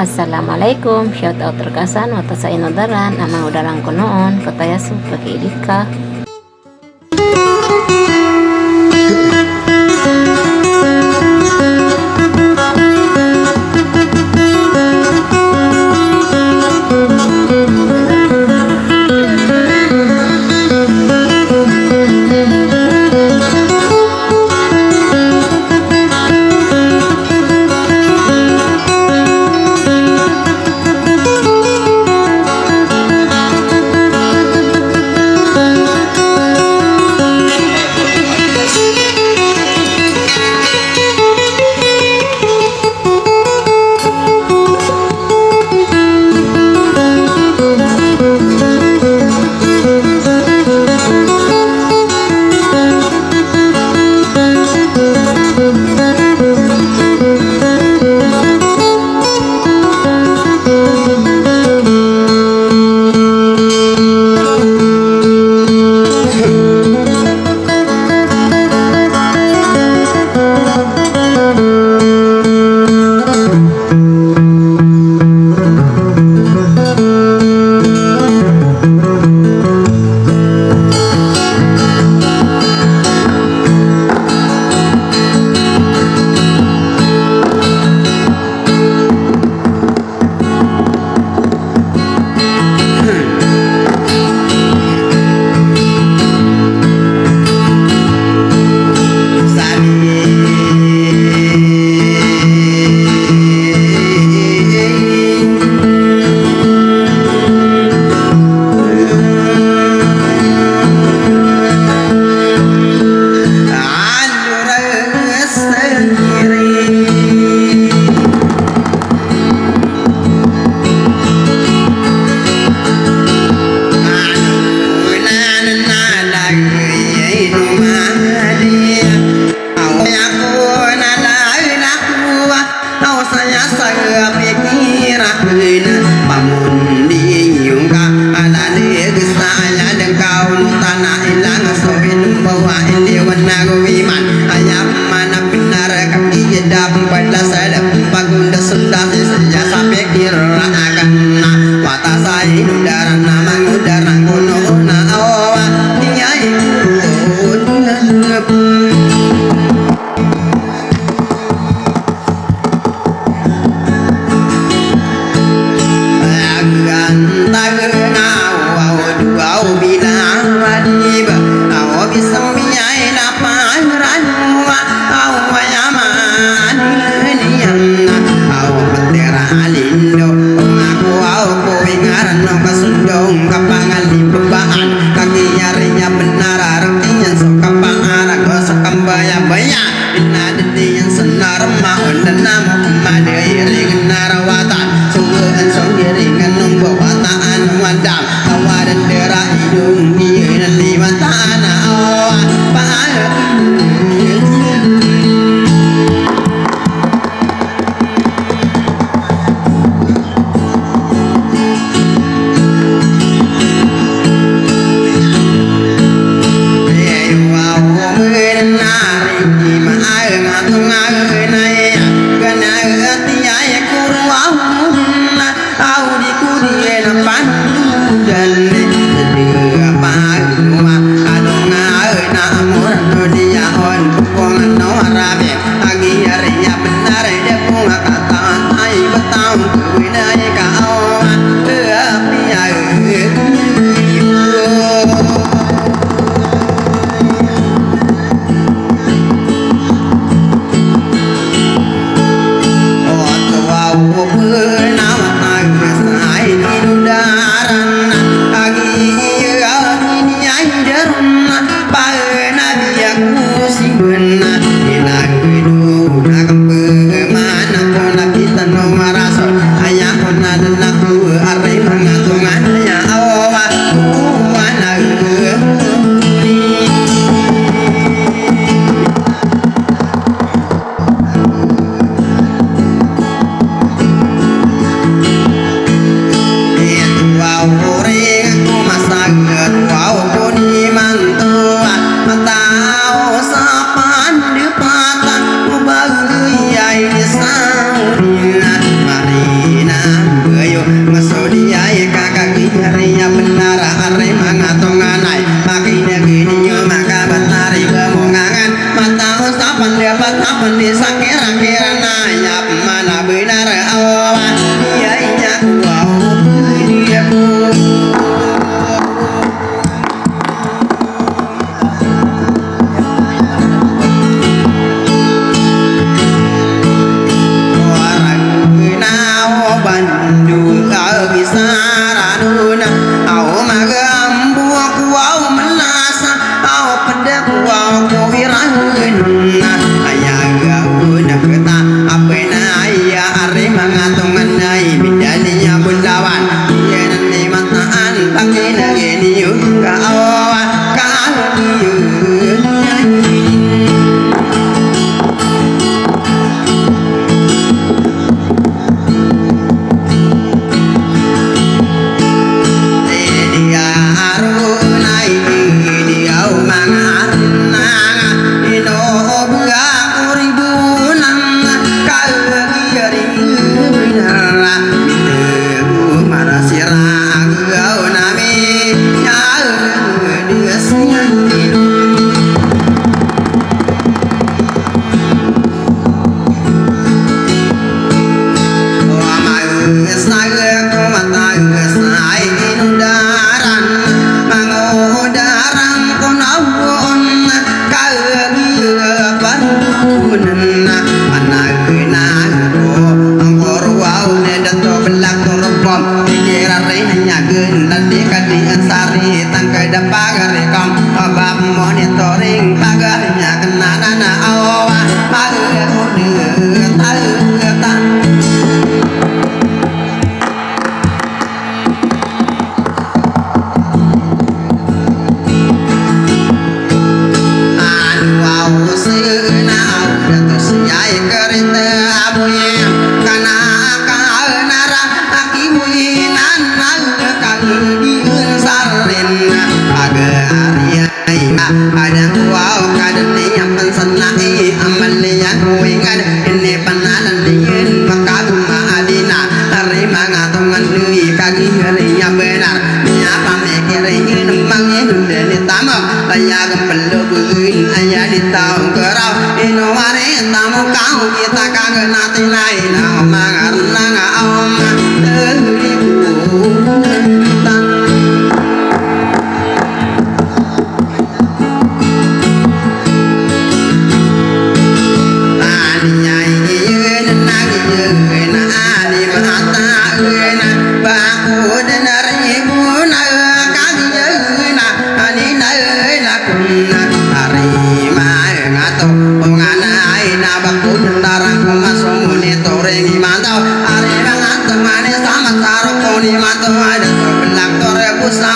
Assalamualaikum, shout out terkasan wata sa inodaran, amang udarang ko noon, katayasu pag-iedit ka. Bandung bisa ranuna au magam buku au menasa au pedek au kuwiraheunna aya gauna keta apena aya ari mangatungan nai bidaninya bundawan yen ni mataan pakina geni ka awan ka monitoring pagarnya kenana awan pagar tahu ada wow kadang yang pensenai amalia kuingan ini penanan dingin maka mahadina terima ngatungan dui kaki hari yang benar nyapa mikirin emangnya dari tamu laya gempelu buin ayah di tahun kerau inuare tamu kau kita kagak nanti lain omangar nanga omang teribu Mantap, ada belak tore busa